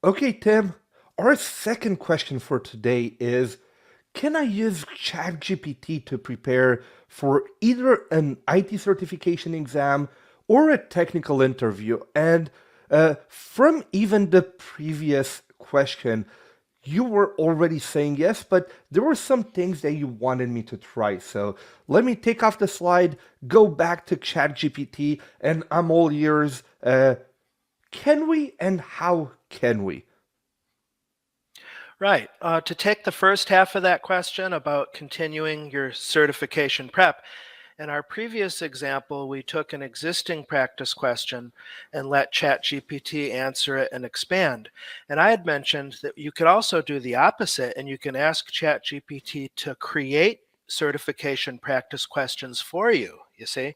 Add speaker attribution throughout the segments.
Speaker 1: Okay, Tim, our second question for today is, can I use ChatGPT to prepare for either an IT certification exam or a technical interview? And from even the previous question, you were already saying yes, but there were some things that you wanted me to try. So let me take off the slide, go back to ChatGPT, and I'm all ears. Can we and how can we?
Speaker 2: Right. To take the first half of that question about continuing your certification prep, in our previous example, we took an existing practice question and let ChatGPT answer it and expand. And I had mentioned that you could also do the opposite and you can ask ChatGPT to create certification practice questions for you, you see?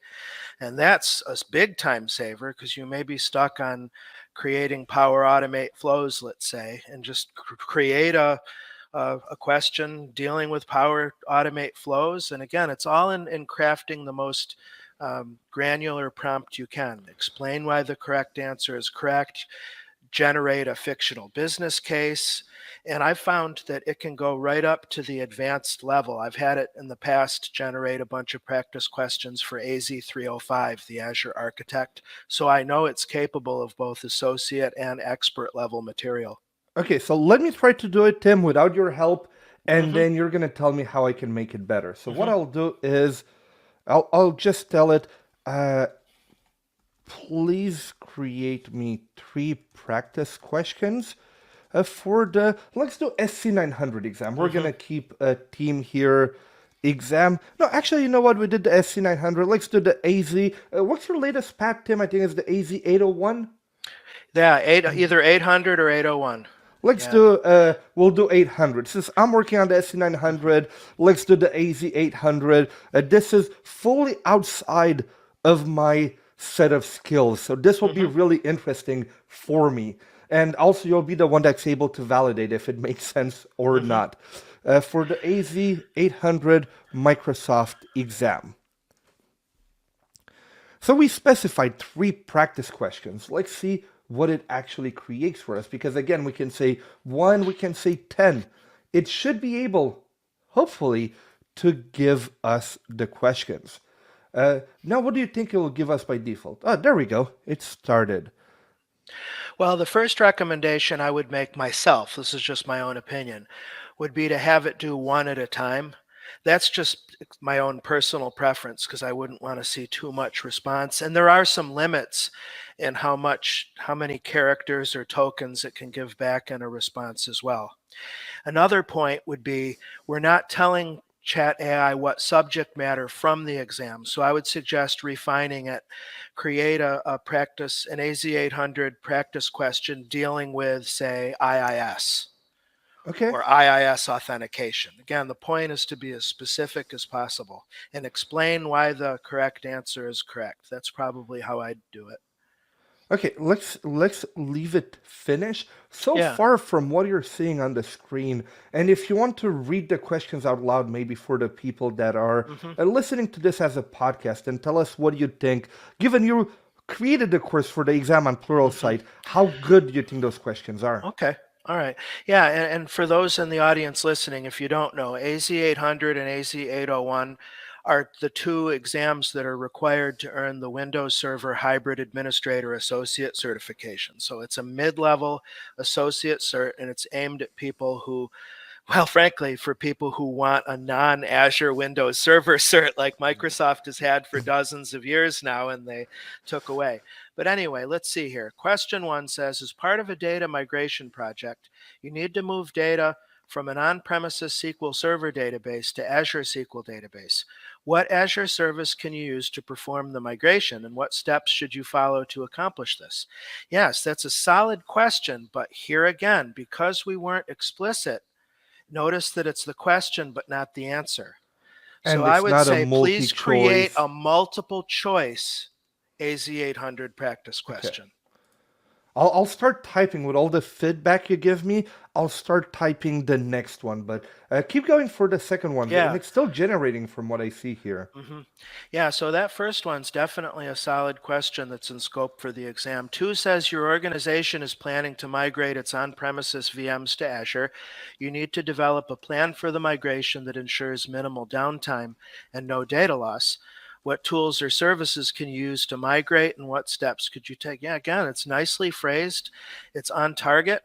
Speaker 2: And that's a big time saver because you may be stuck on creating Power Automate flows, let's say, and just create a question dealing with Power Automate flows. And again, it's all in crafting the most granular prompt you can. Explain why the correct answer is correct, generate a fictional business case. And I've found that it can go right up to the advanced level. I've had it in the past generate a bunch of practice questions for AZ305, the Azure Architect. So I know it's capable of both associate and expert level material.
Speaker 1: Okay, so let me try to do it, Tim, without your help, and
Speaker 2: Mm-hmm.
Speaker 1: then you're gonna tell me how I can make it better. So what
Speaker 2: Mm-hmm.
Speaker 1: I'll do is I'll just tell it, uh, please create me three practice questions for the let's do SC900 exam. We're
Speaker 2: Mm-hmm.
Speaker 1: gonna keep a team here exam. No, actually, you know what? We did the SC900. Let's do the AZ. What's your latest pat, Tim? I think it's the AZ801.
Speaker 2: Yeah, either 800 or 801.
Speaker 1: Let's
Speaker 2: Yeah.
Speaker 1: do we'll do 800. Since I'm working on the
Speaker 2: Mm-hmm.
Speaker 1: SC900, let's do the AZ800. This is fully outside of my set of skills, so this will be
Speaker 2: Mm-hmm.
Speaker 1: really interesting for me. And also, you'll be the one that's able to validate if it makes sense or
Speaker 2: Mm-hmm.
Speaker 1: not. For the AZ800 Microsoft exam. So we specified three practice questions. Let's see what it actually creates for us. Because again, we can say 1, we can say 10. It should be able, hopefully, to give us the questions. Now, what do you think it will give us by default? Oh, there we go. It started.
Speaker 2: Well, the first recommendation I would make myself, this is just my own opinion, would be to have it do one at a time. That's just my own personal preference because I wouldn't want to see too much response. And there are some limits in how many characters or tokens it can give back in a response as well. Another point would be we're not telling Chat AI what subject matter from the exam. So I would suggest refining it. Create a practice, an AZ800 practice question dealing with, say, IIS
Speaker 1: Okay.
Speaker 2: or IIS authentication. Again, the point is to be as specific as possible and explain why the correct answer is correct. That's probably how I'd do it.
Speaker 1: Okay, let's leave it finish. So
Speaker 2: Yeah.
Speaker 1: far from what you're seeing on the screen, and if you want to read the questions out loud, maybe for the people that are
Speaker 2: Hmm.
Speaker 1: listening to this as a podcast, and tell us what you think, given you created the course for the exam on plural
Speaker 2: Hmm.
Speaker 1: site, how good do you think those questions are?
Speaker 2: Okay. All right. Yeah. And for those in the audience listening, if you don't know, AZ800 and AZ801 are the two exams that are required to earn the Windows Server Hybrid Administrator Associate certification. So it's a mid level associate cert, and it's aimed at people who, well, frankly, for people who want a non Azure Windows Server cert like Microsoft has had for dozens of years now and they took away. But anyway, let's see here. Question one says, as part of a data migration project, you need to move data from an on premises SQL Server database to Azure SQL database. What Azure service can you use to perform the migration, and what steps should you follow to accomplish this? Yes, that's a solid question, but here again, because we weren't explicit, notice that it's the question but not the answer. So
Speaker 1: And
Speaker 2: I
Speaker 1: it's
Speaker 2: would
Speaker 1: not a
Speaker 2: say please create
Speaker 1: multi-choice.
Speaker 2: a multiple choice AZ800 practice
Speaker 1: Okay.
Speaker 2: question.
Speaker 1: I'll start typing with all the feedback you give me. I'll start typing the next one, but keep going for the second one, and
Speaker 2: Yeah.
Speaker 1: it's still generating from what I see here.
Speaker 2: hmm Yeah, so that first one's definitely a solid question that's in scope for the exam. Two says your organization is planning to migrate its on premises VMs to Azure. You need to develop a plan for the migration that ensures minimal downtime and no data loss. What tools or services can you use to migrate and what steps could you take? Yeah, again, it's nicely phrased, it's on target.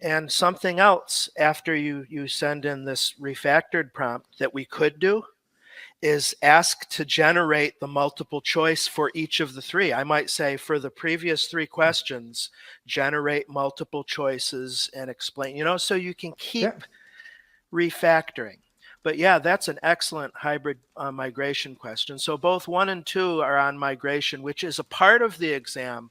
Speaker 2: And something else after you send in this refactored prompt that we could do is ask to generate the multiple choice for each of the three. I might say for the previous three questions, generate multiple choices and explain, so you can
Speaker 1: Yeah.
Speaker 2: keep refactoring. But yeah, that's an excellent hybrid migration question. So both one and two are on migration, which is a part of the exam,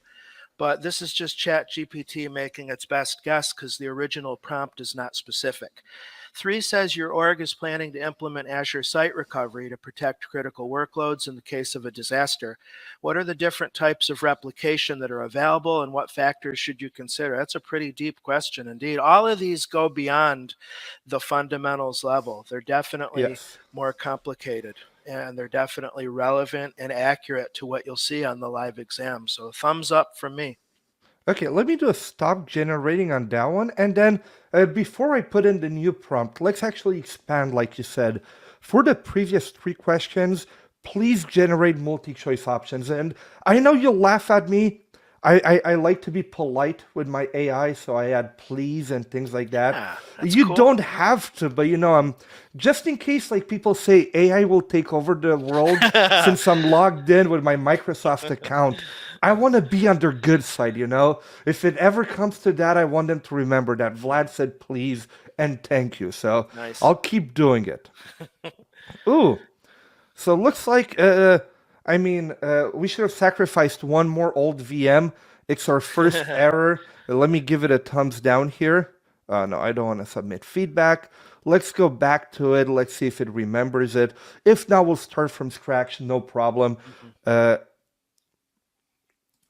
Speaker 2: but this is just ChatGPT making its best guess because the original prompt is not specific. Three says your org is planning to implement Azure Site Recovery to protect critical workloads in the case of a disaster. What are the different types of replication that are available and what factors should you consider? That's a pretty deep question indeed. All of these go beyond the fundamentals level. They're definitely
Speaker 1: Yes.
Speaker 2: more complicated and they're definitely relevant and accurate to what you'll see on the live exam. So thumbs up from me.
Speaker 1: Okay, let me do a stop generating on that one. And then before I put in the new prompt, let's actually expand, like you said. For the previous three questions, please generate multi-choice options. And I know you'll laugh at me. I like to be polite with my AI, so I add please and things like that.
Speaker 2: Yeah, that's
Speaker 1: You
Speaker 2: cool.
Speaker 1: don't have to, but just in case like people say AI will take over the world, since I'm logged in with my Microsoft account, I want to be on their good side. If it ever comes to that, I want them to remember that Vlad said please and thank you. So
Speaker 2: Nice.
Speaker 1: I'll keep doing it. Ooh, so looks like we should have sacrificed one more old VM. It's our first error. Let me give it a thumbs down here. No, I don't want to submit feedback. Let's go back to it. Let's see if it remembers it. If not, we'll start from scratch. No problem.
Speaker 2: Mhm.
Speaker 1: Uh,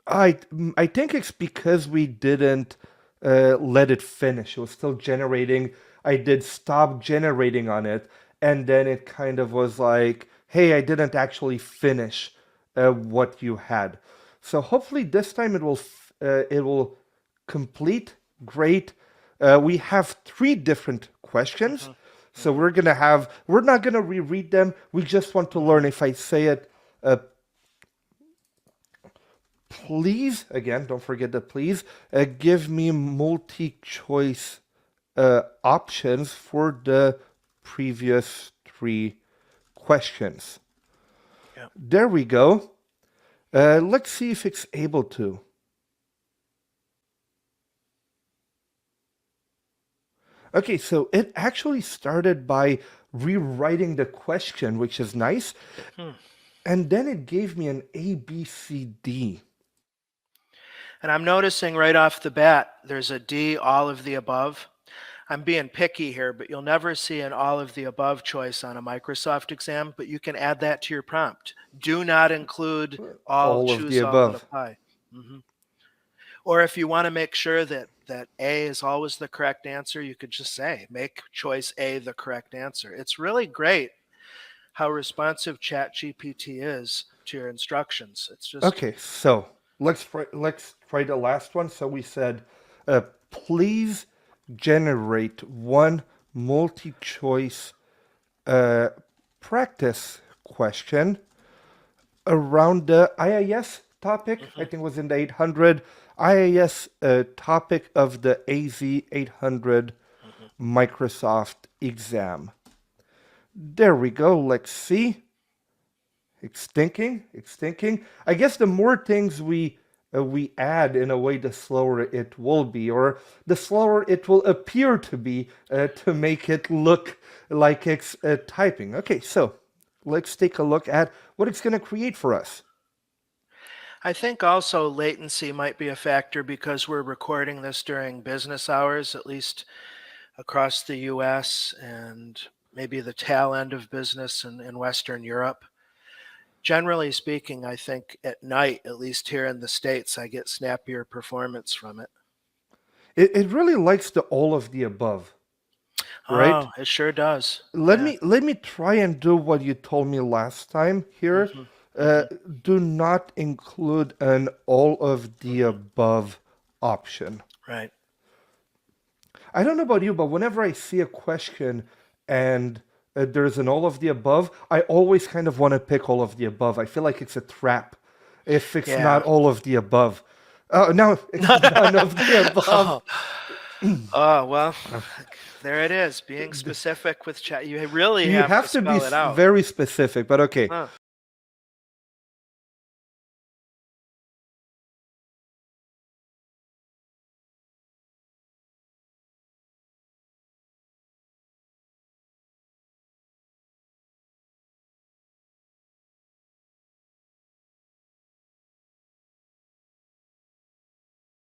Speaker 1: I I think it's because we didn't let it finish. It was still generating. I did stop generating on it, and then it kind of was like, "Hey, I didn't actually finish what you had." So hopefully this time it will complete. Great. We have three different questions,
Speaker 2: Mhm.
Speaker 1: so
Speaker 2: Mhm.
Speaker 1: we're not gonna reread them. We just want to learn.
Speaker 2: Mhm.
Speaker 1: If I say it please, again, don't forget the please, give me multi-choice options for the previous three questions.
Speaker 2: Yeah.
Speaker 1: There we go. Let's see if it's able to. Okay, so it actually started by rewriting the question, which is nice,
Speaker 2: Hmm.
Speaker 1: and then it gave me an A, B, C, D.
Speaker 2: And I'm noticing right off the bat, there's a D, all of the above. I'm being picky here, but you'll never see an all of the above choice on a Microsoft exam, but you can add that to your prompt. Do not include all,
Speaker 1: All of the
Speaker 2: choose all that
Speaker 1: above.
Speaker 2: apply. Mhm. Or if you want to make sure that A is always the correct answer, you could just say, make choice A the correct answer. It's really great how responsive ChatGPT is to your instructions. It's just,
Speaker 1: Okay, so let's try the last one. So we said, please generate one multi-choice uh, practice question around the IIS topic. I
Speaker 2: mhm,
Speaker 1: think it was in the 800 IIS topic of the AZ 800
Speaker 2: mhm.
Speaker 1: Microsoft exam. There we go. Let's see. It's thinking. It's thinking. I guess the more things we add in a way, the slower it will be, or the slower it will appear to be to make it look like it's typing. Okay, so let's take a look at what it's going to create for us.
Speaker 2: I think also latency might be a factor because we're recording this during business hours, at least across the US and maybe the tail end of business in Western Europe. Generally speaking, I think at night, at least here in the States, I get snappier performance from it.
Speaker 1: It really likes the all of the above, right?
Speaker 2: Oh, it sure does.
Speaker 1: Let
Speaker 2: Yeah.
Speaker 1: me let me try and do what you told me last time here.
Speaker 2: Hmm.
Speaker 1: Uh,
Speaker 2: Hmm.
Speaker 1: do not include an all of the
Speaker 2: Hmm.
Speaker 1: above option.
Speaker 2: Right.
Speaker 1: I don't know about you, but whenever I see a question and there's an all of the above, I always kind of want to pick all of the above. I feel like it's a trap if it's not
Speaker 2: Yeah.
Speaker 1: all of the above. No, it's none of the above.
Speaker 2: Oh, oh, well, there it is. Being specific with chat. You really
Speaker 1: You
Speaker 2: have to
Speaker 1: have to be
Speaker 2: spell it out.
Speaker 1: very specific, but okay.
Speaker 2: Huh.